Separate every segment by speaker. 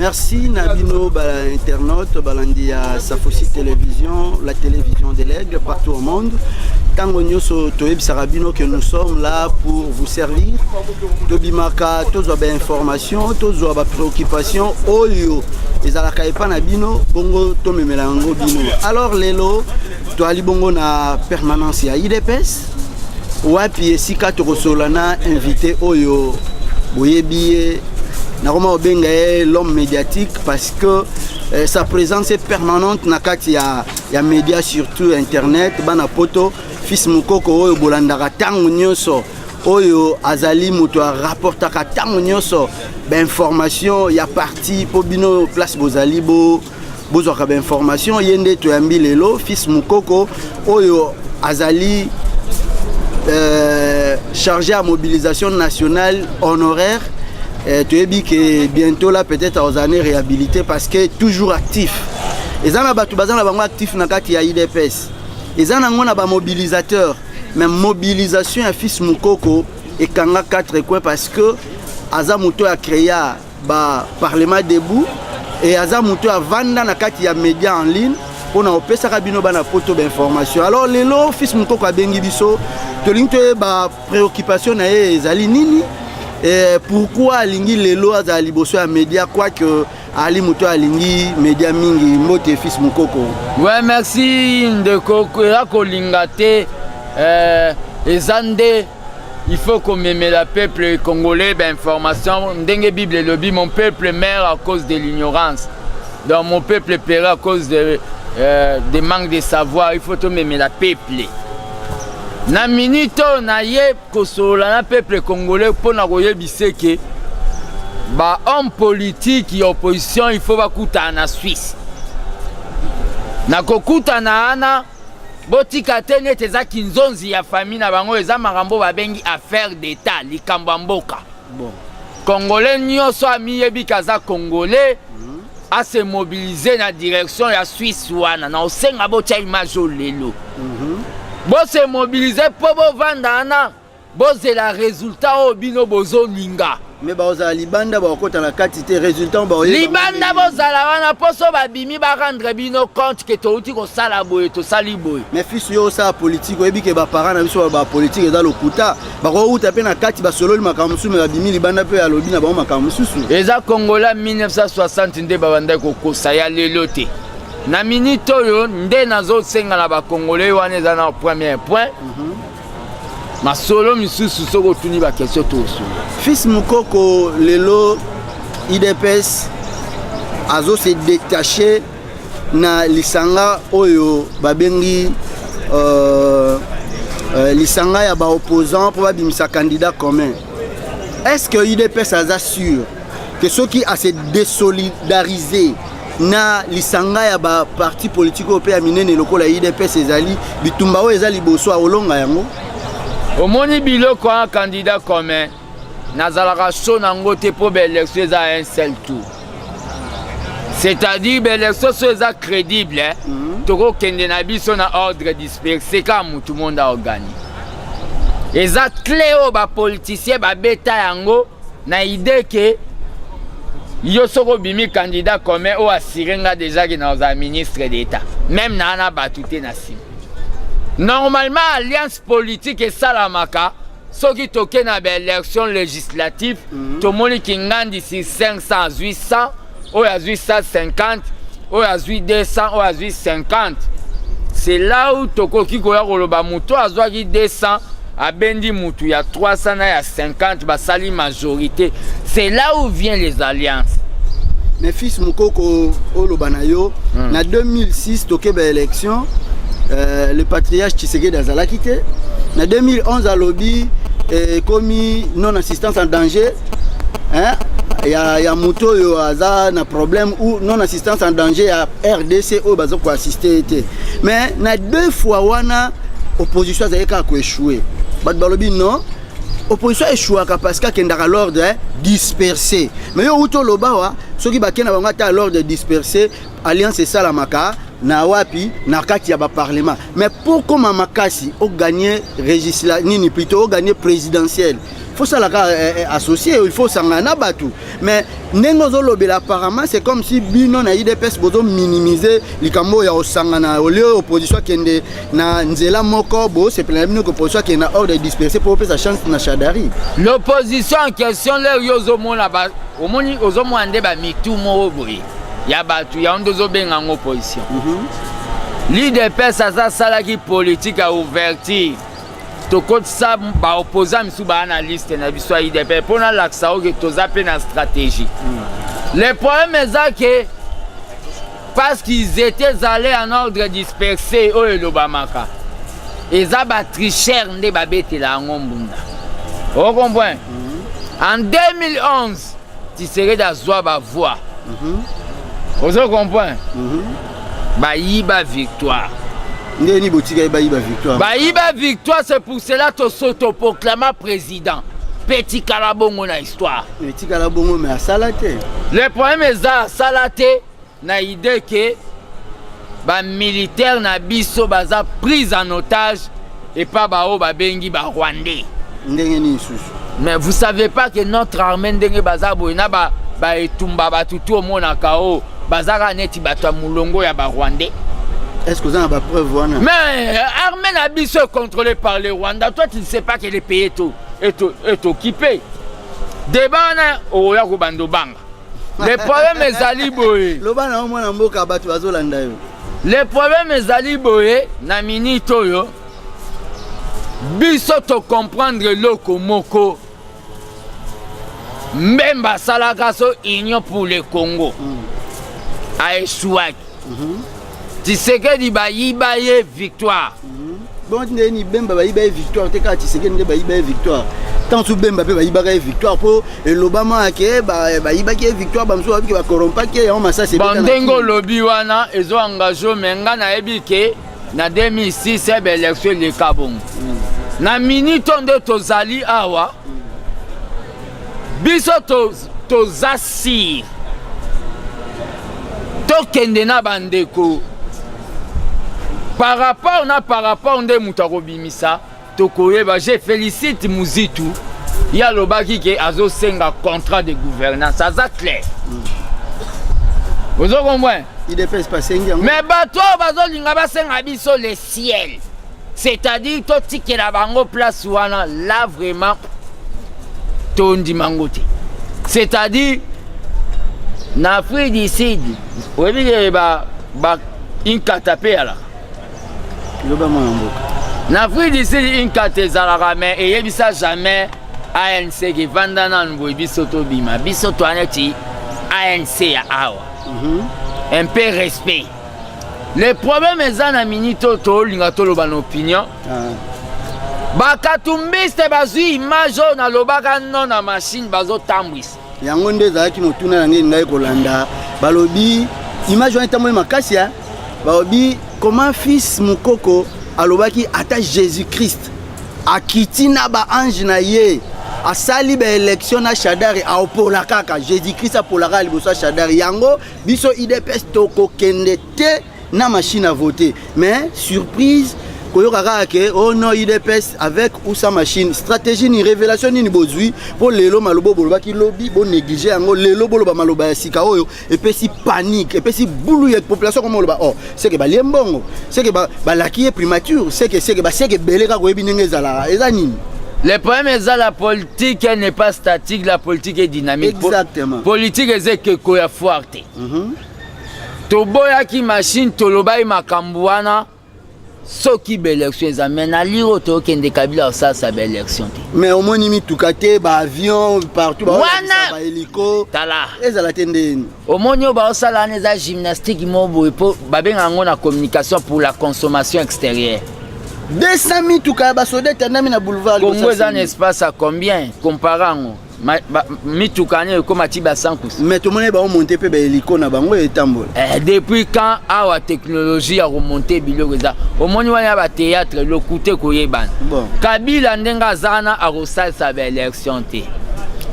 Speaker 1: Merci Nabino internaute Balandia Safosi Télévision, la télévision de l'Aigle partout au monde. Tango Nyoso Toeb Sarabino que nous sommes là pour vous servir. Tobimaka, tous les informations, tous les préoccupations. Oyo, les alakaipa Nabino, bongo tomemelango bino. Alors Lelo, toi ali bongo na permanence à IDPS. Wapi esika tokosolana invité Oyo, boyebiye. L'homme médiatique parce que sa présence est permanente na kati ya médias surtout internet bana poto fils mukoko oyo bolandaka tango nyonso oyo azali muto rapportaka tango nyonso ba information ya parti po bino place bozali bozwaka ba information yende to yambi lelo fils mukoko oyo azali chargé à mobilisation nationale honoraire. Tu as dit que bientôt là peut-être aux années réhabilité parce que toujours actif. Et ça n'a pas tout actif na kati ya IDPS. Et ça n'a pas mobilisateur, mais mobilisation à fils Mukoko et kanga 4 coins parce que Azamuto a créé ba parlement debout et Azamuto a vendu na kati ya médias en ligne pour na opesa kabino bana poto d'information. Alors lelo fils Mukoko a bengi biso to lingto ba préoccupation na ezali nini? Et pourquoi Alingi Lelo a liboso à média quoi que Ali Muto Alingi média mingi mote fils Mukoko.
Speaker 2: Ouais merci de Koko Lingate Ezande il faut qu'on mette le peuple congolais d'information ndenge Bible lobby mon peuple meurt à cause de l'ignorance. Donc mon peuple paiera à cause de manque de savoir, il faut tout mettre le peuple. Na minute na ye kosola na peuple congolais pour na koyebise ke ba homme politique et opposition il faut bakuta na Suisse. Na kokuta na ana botika tene teza kinzonzi ya famille na bango eza makambo babengi affaire d'état likambo mboka. Bon. Congolais nyonso amiyebi kaza congolais a se mobiliser na direction ya Suisse wana na osenga botia image lelo. Bo se mobiliser pour vendre boze la résultat au bino bozo linga.
Speaker 1: Mais baoza libanda ba okota na quantité résultat ba
Speaker 2: libanda boza la wana poso ba bimi ba rendre bino compte que to uti ko sala boye to sali boye.
Speaker 1: Mais fils yo sa politique oyebi ke ba parents na biso ba politique eza lokuta ba ko uta pe na kati ba solo makamsu me ba bimi libanda pe ya lobi na ba makamsu.
Speaker 2: Eza Congolais 1960 nde ba banda ko kosa ya lelote. Na minute oyo nde nazo senga na ba Congolais wana eza na premier point. Ma solo misusu soko tuni ba question to so.
Speaker 1: Fils Mukoko lelo IDPS azo se détacher na lisanga oyo babengi lisanga ya ba opposant pour bimisa candidat commun. Est-ce que IDPS aza sûr que ceux qui a se désolidariser na lisanga ya ba parti politique européen minene lokola IDPS ezali bitumba o ezali boso a olonga yango
Speaker 2: omoni biloko un candidat commun nazalaka chaud nango te po l'élection eza un seul tour c'est-à-dire l'élection so eza crédible toko kende na biso na ordre dispersé ka mutu monde a organi eza clé o ba politicien ba beta yango na idée que yo soko bimi candidat commun o asirenga déjà que dans un ministre d'état même na ana batute na sim normalement alliance politique et salamaka ceux qui toquent na élection législative tout le monde qui gagne d'ici 500 800 ou à 850 ou à 200 ou à 50 c'est là où toko ki koya koloba muto azwa ki 200 à bendi mutu ya 300 na ya 50 basali majorité c'est là où viennent les alliances.
Speaker 1: Mais fils Mukoko Olobanayo na 2006 toke ba élection le patriarche Tshisekedi azalaki te na 2011 à lobby commis non assistance en danger hein ya moto yo aza na problème ou non assistance en danger ya RDC o bazo ko assister te mais na deux fois wana opposition azalika ko échouer bat balobi non opposition échoué parce que kendaka l'ordre dispersé mais yo uto lobawa soki bakena bango ta l'ordre dispersé alliance salamaka na wapi na kati ya ba parlement mais pour comment makasi o gagner législative nini plutôt o gagner présidentiel faut ça la associé, il faut sangana batu. Mais nengozo lobela apparemment c'est comme si bino na IDPS bozo minimiser likambo ya osangana au lieu opposition kende na nzela moko bo c'est plein bino opposition qui na ordre disperser pour sa chance na Shadari.
Speaker 2: L'opposition en question là yozo mona ba omoni ozo mwande ba mitu mo boye. Ya batu ya ndozo benga en opposition. L'IDPS ça salaki politique à ouverture. To côté ça ba opposant misu ba analyste na biso IDP pour na l'accès au que toza pe na stratégie. Le problème est que parce qu'ils étaient allés en ordre dispersé au Lobamaka. Ils ont triché ndé ba bete la ngombunda. Vous comprenez? En 2011, tu serais dans Zoa ba voix. Vous comprenez? Ba yiba victoire. Baïba victoire, c'est pour cela que tu s'autoproclames président. Petit Kalabongo na histoire.
Speaker 1: Petit Kalabongo mais à Salaté.
Speaker 2: Le problème est à Salaté, na idée que ba militaire na biso baza prise en otage et pas bao ba bengi ba Rwandais. Mais vous savez pas que notre armée ndenge baza boina ba etumba ba tutu au mona kao bazara neti batwa mulongo ya ba Rwandais.
Speaker 1: Est-ce que vous avez des preuves?
Speaker 2: Mais l'armée n'a pas contrôlée par les Rwandais. Toi, tu ne sais pas que les pays est occupé. Débat, on a un bang. Le problème est Zaliboé. Le problème est Zaliboé. Namini Toyo. Biso to comprendre loko moko. Même Salagaso Union pour le Congo. A échoué. Tu sais que tu vas y victoire.
Speaker 1: Bon, tu n'es pas victoire. Tu sais que tu vas y victoire. Tant que tu vas y victoire pour l'Obama qui est victoire, qui va corrompre, qui est en masse.
Speaker 2: Bandengo lobby wana, ils ont engagé Menga na ebike na 2006 c'est l'élection de Kabong. Na minute de tozali awa. Biso to zasir. To kendena bandeko. Par rapport de Moutarobimisa, je félicite Mouzitu. Il y a le baki qui a un contrat de gouvernance. Ça c'est clair. Vous comprenez?
Speaker 1: Il dépasse pas 5 ans.
Speaker 2: Mais bateau, le ciel. C'est-à-dire, tout qui est la place là vraiment, tondi mangote. C'est-à-dire, en Afrique du Sud, vous voyez, une catapée là. N'Afrique d'ici une cathédrale mais et bisa jamais ANC qui vanda na nbo bisoto bima bisoto aneti ANC ya awa. Un peu respect. Le problème est na minito to linga to loba opinion. Bakatumbiste bazui image na lobaka non na machine bazo tambwis.
Speaker 1: Yango ndeza ki motuna ngai ngai kolanda balobi image on tamwe makasi ya balobi comment fils Mukoko alobaki ata Jésus-Christ akitina ba ange na ye asali ba élection na Shadari a opola kaka Jésus-Christ apolaka liboso Shadari yango biso IDPS toko kende te na machine à voter mais surprise koyokaka ke oh non IDPS avec ou sa machine stratégie ni révélation ni bozui pour lelo malobo bolobaki lobby bon négliger yango lelo boloba maloba ya sika oyo et puis si panique et puis si boulou ya population comme loba oh c'est que ba liembongo c'est que ba laki primature c'est que beleka ko ebinenge zala ezanini.
Speaker 2: Le problème est que la politique n'est pas statique, la politique est dynamique.
Speaker 1: Exactement.
Speaker 2: Politique est que koya forte. Toboya ki machine tolobai makambwana. Ce qui est l'élection, c'est un livre qui est Kabila, ça c'est l'élection.
Speaker 1: Mais au moins, il y a des avions partout, des hélicos.
Speaker 2: Au moins, il y a des gymnastiques pour la communication pour la consommation extérieure.
Speaker 1: 200 000 tout cas, na boulevard.
Speaker 2: Congo est un espace à combien comparant
Speaker 1: mais tout le monde va monter pe hélico na bango et tambour.
Speaker 2: Depuis quand la technologie a remonté biloza au moins il y a un théâtre le côté koyeban bon Kabila ndenga zana a resalsa ba élection té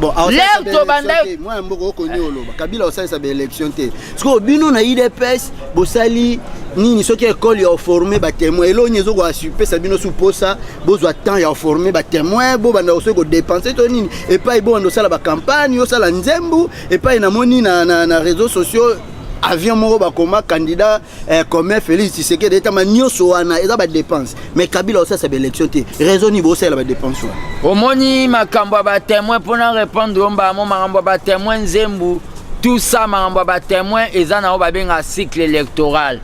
Speaker 1: bon
Speaker 2: l'air to banda
Speaker 1: moi mboko konyo oloba Kabila osali sa élection te parce que bino na IDPS bosali nini soki école ya former ba témoin elo nyezo ko assuper sa bino sous posa bozwa temps ya former ba témoin bo banda osoki ko dépenser to nini et pas bo ndo sala ba campagne yo sala nzembu et pas na moni na réseaux sociaux avion moko bakoma candidat comme Félix Tshisekedi eta manyoso wana eza ba dépense mais Kabila osali sa élection te raison ni bo sala ba dépense
Speaker 2: omoni makambo ba témoin pour na répondre omba mo makambo ba témoin nzembu tout ça makambo ba témoin eza na ba benga cycle électoral.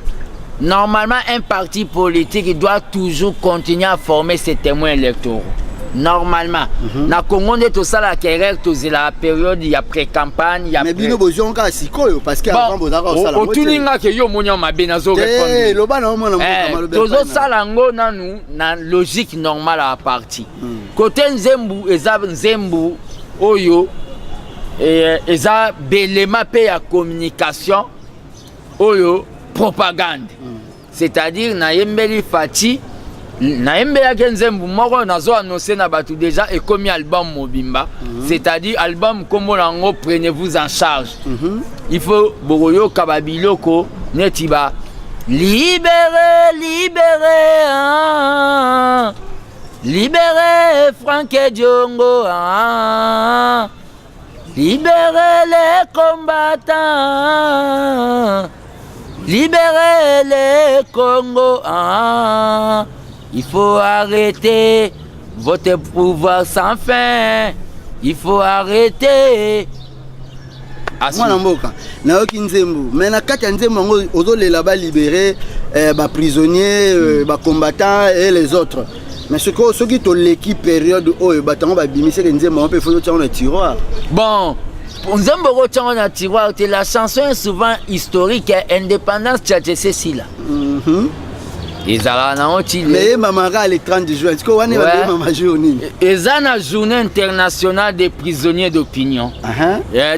Speaker 2: Normalement, un parti politique doit toujours continuer à former ses témoins électoraux. Normalement. Na Congo, on est tout ça la carrière, tout la période, il y a pré-campagne, il y a
Speaker 1: mais bino besoin ka sikoyo parce que avant vous avez ça la
Speaker 2: moitié. Otuninga ke yo monyo mabenazo répondre. Eh,
Speaker 1: loba na mona mona
Speaker 2: tozo salango nanu na logique normale à parti. Côté Nzembu, eza Nzembu oyo eza belema pe ya communication oyo propagande. C'est-à-dire na yembeli fati na yembeli Nzembu moko nazo annoncer na batu déjà et comme album mobimba, c'est-à-dire album comme lango prenez-vous en charge. Il faut boroyo kababiloko netiba libérer libérer Franck Diongo libérer les combattants. Libérez le Congo, il faut arrêter votre pouvoir sans fin, il faut arrêter.
Speaker 1: Mwana mboka, na yoki Nzembu, mais na kati ya Nzembu ozolela ba libérer ba prisonniers, ba combattants et les autres. Mais ce qui to l'équipe période oyo batango ba bimise ke Nzembu on peut faire dans le tiroir.
Speaker 2: Bon, Nzembo tient un tiroir, la chanson est souvent historique, indépendance tchatchese si là. Ils ont
Speaker 1: mais maman le 30 juin, est-ce qu'on est maman journée?
Speaker 2: Ils ont la journée internationale des prisonniers d'opinion.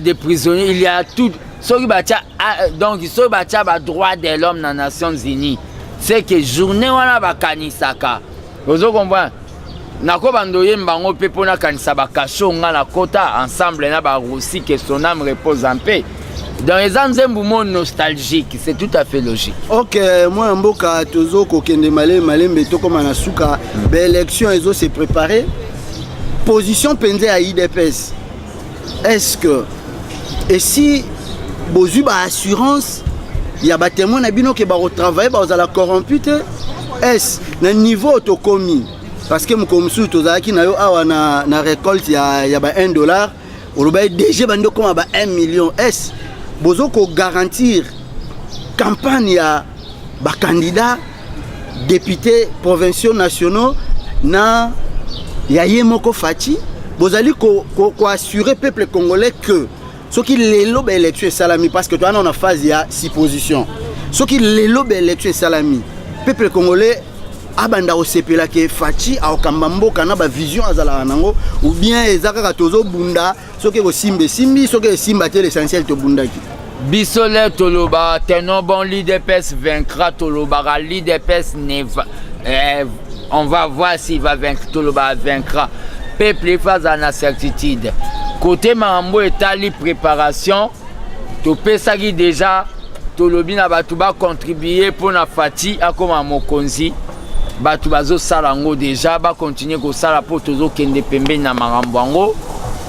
Speaker 2: Des prisonniers, il y a tout. Donc, ils sont les droits de l'homme dans les Nations Unies. C'est que journée, on a bakanisaka. Vous comprenez? Nako bandoye mbango pe pona kanisa bakasho nga na kota ensemble na ba Russie que son âme repose en paix. Dans les Nzembu mon nostalgique, c'est tout à fait logique.
Speaker 1: OK, moi mboka tozo ko kende malembe to comme na suka ba élection ezo se préparer. Position pendé à IDPS. Est-ce que et si bozu ba assurance il y a ba témoin na bino ke ba retravailler ba za la corrompu est na niveau to commis parce que mkomsu tozaki na yo awa na récolte ya ba $1 oloba déjà bando comme ba 1 million est bozo ko garantir campagne ya ba candidat député provinciaux nationaux na ya yemoko fati bozali ko assurer peuple congolais que ce qui lelo ba élection salami parce que toi on a phase ya 6 positions ce qui lelo ba élection salami peuple congolais abanda osepela ke fachi akamba mboka na ba vision azala nango ou bien ezaka tozo bunda soki ko simbe simbi soki simba te l'essentiel to bundaki
Speaker 2: bisole toloba tenon bon l'IDPS vaincra toloba l'IDPS ne va on va voir s'il va vaincre toloba vaincra peuple face à la certitude côté mambo etali préparation to pesaki déjà tolobi na batu ba contribuer pour na fati akoma mokonzi batu bazo salango déjà ba continuer ko sala pour tozo kende pembe na marambo ngo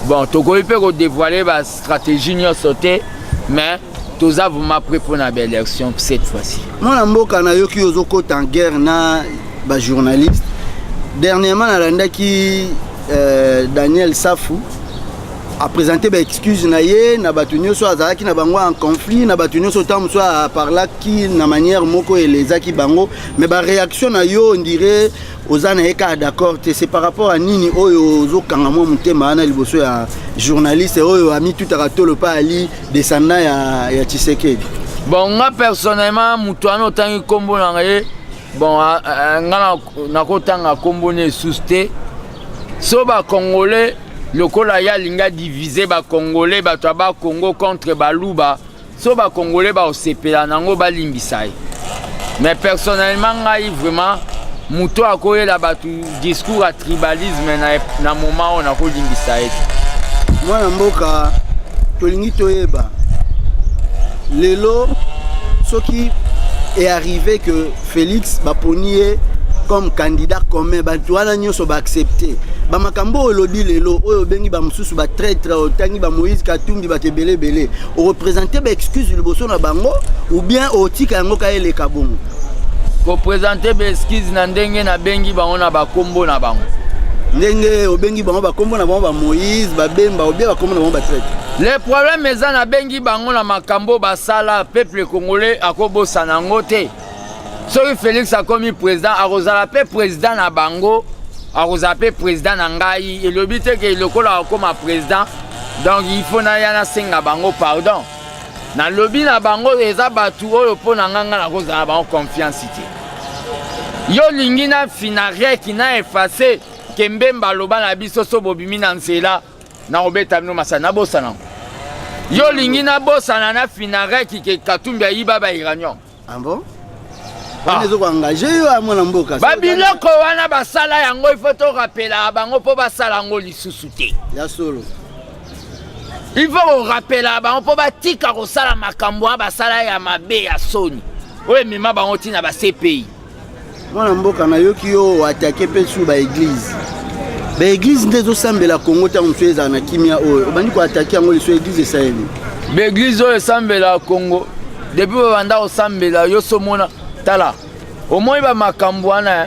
Speaker 2: bon toko ipe ko dévoiler ba stratégie nyo sauter mais toza vraiment prêt pour na belle élection cette fois-ci.
Speaker 1: Mona mboka na yoki ozo ko en guerre na ba journaliste dernièrement na landaki Daniel Safou a présenté ba excuse na ye na batu nyoso azalaki na bango en conflit na batu nyoso tam soit par là qui na manière moko elezaki bango mais ba réaction na yo on dirait ozana eka d'accord c'est par rapport à nini oyo zo kangamo mutema na liboso ya journaliste oyo ami tout aratolo pa ali descendant ya Tshisekedi.
Speaker 2: Bon nga personnellement mutuano tangi kombo na ye bon nga na kotanga kombo ne suste so ba congolais lokola ya linga diviser ba congolais ba ba Congo contre baluba so ba congolais ba osepela nango ba limbisa mais personnellement ngai vraiment muto akoyela batu discours à tribalisme na moment on a ko limbisa
Speaker 1: mwana mboka tolingi toyeba lelo soki est arrivé que Félix Baponier comme candidat commun bantu wana nyonso ba accepter ba makambo olobi lelo oyo bengi ba mususu ba traître otangi ba Moïse Katumbi ba tebele belé o représenter ba excuse liboso na bango ou bien o tika yango ka ele kabongo
Speaker 2: ko présenter ba excuse na ndenge na bengi bango na ba kombo na bango
Speaker 1: ndenge o bengi bango ba kombo na bango ba Moïse ba Bemba ou bien ba kombo na bango ba traître.
Speaker 2: Le problème est na bengi bango na makambo basala peuple congolais akobosa na ngote. Soki Félix a commis président, a président na bango, a président na ngai, et le but est que le col a comme président, donc il faut na yana senga bango pardon. Na lobby na bango eza batu oyo po na nganga na koza na bango confiance ite. Yo lingi na finare qui na effacé Kembemba loba na biso so bobimi na nsela na obeta bino masana bosana. Yo lingi na bosana na finare qui ke Katumbi ayiba ba iranyo.
Speaker 1: Ah bon? Banezo ko engager yo amona mboka.
Speaker 2: Babiloko wana basala yango il faut to rappeler bango po basala ngo lisusu te.
Speaker 1: Ya solo.
Speaker 2: Il faut rappeler bango po batika ko sala makambo basala ya mabe ya soni. Oye mema bango tina ba CPI.
Speaker 1: Mwana mboka na yoki yo attaquer pe sur ba église. Ba église ndezo sambela Congo ta mfeza na kimia oyo. Bandi ko attaquer ngo liso église Sahel.
Speaker 2: Ba église oyo sambela Congo. Depuis banda o sambela yo somona tala. Au moins il va m'acambouana.